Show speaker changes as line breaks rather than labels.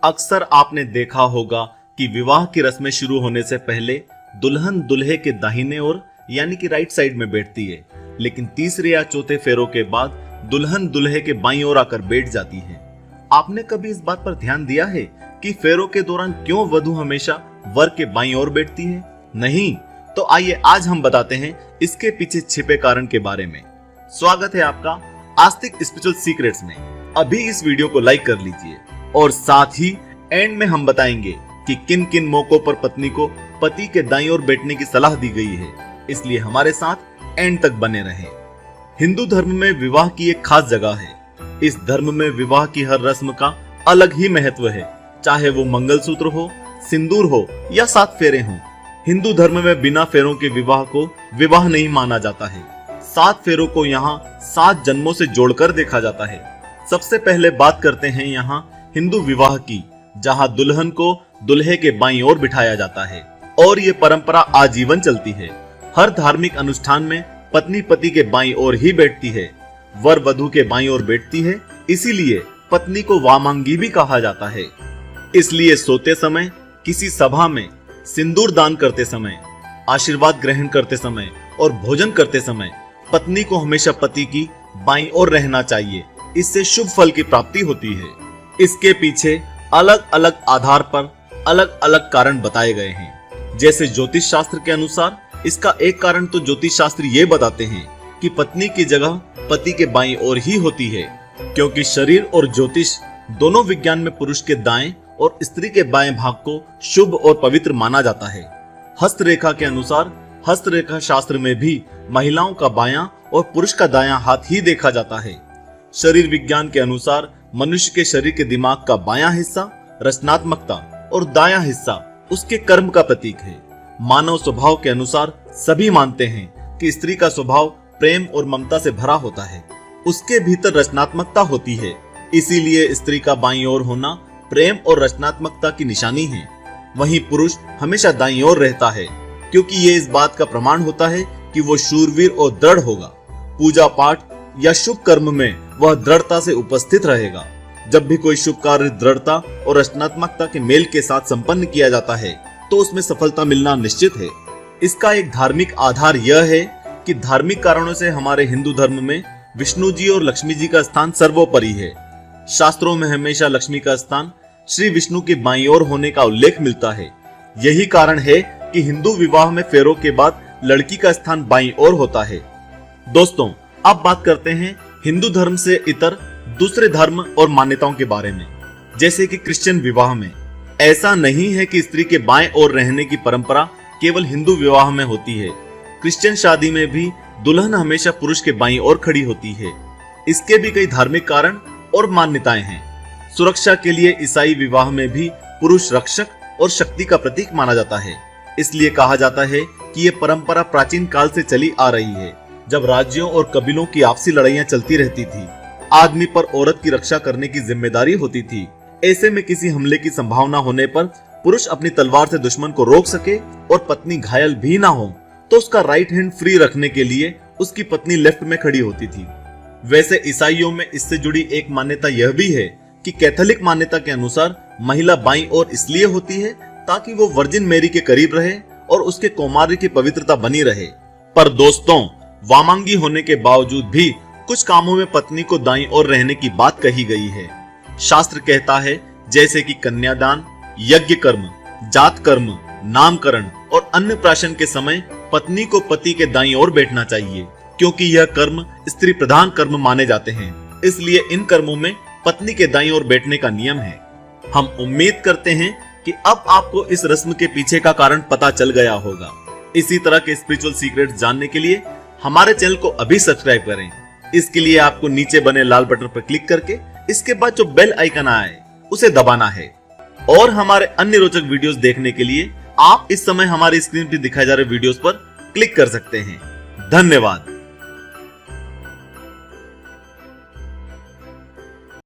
अक्सर आपने देखा होगा कि विवाह की रस्में शुरू होने से पहले दुल्हन दूल्हे के दाहिने ओर यानी कि राइट साइड में बैठती है, लेकिन तीसरे या चौथे फेरों के बाद दुल्हन दूल्हे के बाईं ओर आकर बैठ जाती है। आपने कभी इस बात पर ध्यान दिया है कि फेरों के दौरान क्यों वधू हमेशा वर के बाईं ओर बैठती है? नहीं, तो आइए आज हम बताते हैं इसके पीछे छिपे कारण के बारे में। स्वागत है आपका आस्तिक स्पिरिचुअल सीक्रेट्स में। अभी इस वीडियो को लाइक कर लीजिए और साथ ही एंड में हम बताएंगे कि किन किन मौकों पर पत्नी को पति के दाईं ओर बैठने की सलाह दी गई है, इसलिए हमारे साथ एंड तक बने रहें। हिंदू धर्म में विवाह की एक खास जगह है। इस धर्म में विवाह की हर रस्म का अलग ही महत्व है, चाहे वो मंगलसूत्र हो, सिंदूर हो या 7 फेरे हों। हिंदू धर्म में बिना फेरों के विवाह को विवाह नहीं माना जाता है। 7 फेरों को यहाँ 7 जन्मों से जोड़कर देखा जाता है। सबसे पहले बात करते हैं यहाँ हिंदू विवाह की, जहाँ दुल्हन को दूल्हे के बाईं ओर बिठाया जाता है और ये परंपरा आजीवन चलती है। हर धार्मिक अनुष्ठान में पत्नी पति के बाईं ओर ही बैठती है, वर वधू के बाईं ओर बैठती है, इसीलिए पत्नी को वामांगी भी कहा जाता है। इसलिए सोते समय, किसी सभा में, सिंदूर दान करते समय, आशीर्वाद ग्रहण करते समय और भोजन करते समय पत्नी को हमेशा पति की बाईं ओर रहना चाहिए। इससे शुभ फल की प्राप्ति होती है। इसके पीछे अलग अलग आधार पर अलग अलग कारण बताए गए हैं। जैसे ज्योतिष शास्त्र के अनुसार इसका एक कारण तो ज्योतिष शास्त्री ये बताते हैं कि पत्नी की जगह पति के बाईं ओर ही होती है, क्योंकि शरीर और ज्योतिष दोनों विज्ञान में पुरुष के दाएं और स्त्री के बाएं भाग को शुभ और पवित्र माना जाता है। हस्तरेखा के अनुसार हस्तरेखा शास्त्र में भी महिलाओं का बायां और पुरुष का दायां हाथ ही देखा जाता है। शरीर विज्ञान के अनुसार मनुष्य के शरीर के दिमाग का बायां हिस्सा रचनात्मकता और दायां हिस्सा उसके कर्म का प्रतीक है। मानव स्वभाव के अनुसार सभी मानते हैं कि स्त्री का स्वभाव प्रेम और ममता से भरा होता है, उसके भीतर रचनात्मकता होती है। इसीलिए स्त्री का बाईं ओर होना प्रेम और रचनात्मकता की निशानी है। वहीं पुरुष हमेशा दाईं ओर रहता है, क्योंकि ये इस बात का प्रमाण होता है कि वो शूरवीर और दृढ़ होगा। पूजा पाठ या शुभ कर्म में वह दृढ़ता से उपस्थित रहेगा। जब भी कोई शुभ कार्य दृढ़ता और रचनात्मकता के मेल के साथ संपन्न किया जाता है तो उसमें सफलता मिलना निश्चित है। इसका एक धार्मिक आधार यह है कि धार्मिक कारणों से हमारे हिंदू धर्म में विष्णु जी और लक्ष्मी जी का स्थान सर्वोपरि है। शास्त्रों में हमेशा लक्ष्मी का स्थान श्री विष्णु के बाईं ओर होने का उल्लेख मिलता है। यही कारण है कि हिंदू विवाह में फेरों के बाद लड़की का स्थान बाईं ओर होता है। दोस्तों, अब बात करते हैं हिंदू धर्म से इतर दूसरे धर्म और मान्यताओं के बारे में। जैसे कि क्रिश्चियन विवाह में ऐसा नहीं है कि स्त्री के बाएं ओर रहने की परंपरा केवल हिंदू विवाह में होती है। क्रिश्चियन शादी में भी दुल्हन हमेशा पुरुष के बाईं ओर खड़ी होती है। इसके भी कई धार्मिक कारण और मान्यताएं हैं। सुरक्षा के लिए ईसाई विवाह में भी पुरुष रक्षक और शक्ति का प्रतीक माना जाता है। इसलिए कहा जाता है कि ये परंपरा प्राचीन काल से चली आ रही है। जब राज्यों और कबीलों की आपसी लड़ाइयां चलती रहती थी, आदमी पर औरत की रक्षा करने की जिम्मेदारी होती थी। ऐसे में किसी हमले की संभावना होने पर पुरुष अपनी तलवार से दुश्मन को रोक सके और पत्नी घायल भी ना हो, तो उसका राइट हैंड फ्री रखने के लिए उसकी पत्नी लेफ्ट में खड़ी होती थी। वैसे ईसाइयों में इससे जुड़ी एक मान्यता यह भी है कि कैथोलिक मान्यता के अनुसार महिला बाईं ओर इसलिए होती है ताकि वो वर्जिन मैरी के करीब रहे और उसके कौमार्य की पवित्रता बनी रहे। पर दोस्तों, वामांगी होने के बावजूद भी कुछ कामों में पत्नी को दाईं ओर रहने की बात कही गई है। शास्त्र कहता है, जैसे कि कन्यादान, यज्ञ कर्म, जात कर्म, नामकरण और अन्नप्राशन के समय पत्नी को पति के दाईं ओर बैठना चाहिए, क्योंकि यह कर्म स्त्री प्रधान कर्म माने जाते हैं। इसलिए इन कर्मों में पत्नी के दाईं ओर बैठने का नियम है। हम उम्मीद करते हैं कि अब आपको इस रस्म के पीछे का कारण पता चल गया होगा। इसी तरह के स्पिरिचुअल सीक्रेट्स जानने के लिए हमारे चैनल को अभी सब्सक्राइब करें। इसके लिए आपको नीचे बने लाल बटन पर क्लिक करके इसके बाद जो बेल आइकन आए उसे दबाना है। और हमारे अन्य रोचक वीडियोस देखने के लिए आप इस समय हमारी स्क्रीन पर दिखाए जा रहे वीडियोस पर क्लिक कर सकते हैं। धन्यवाद।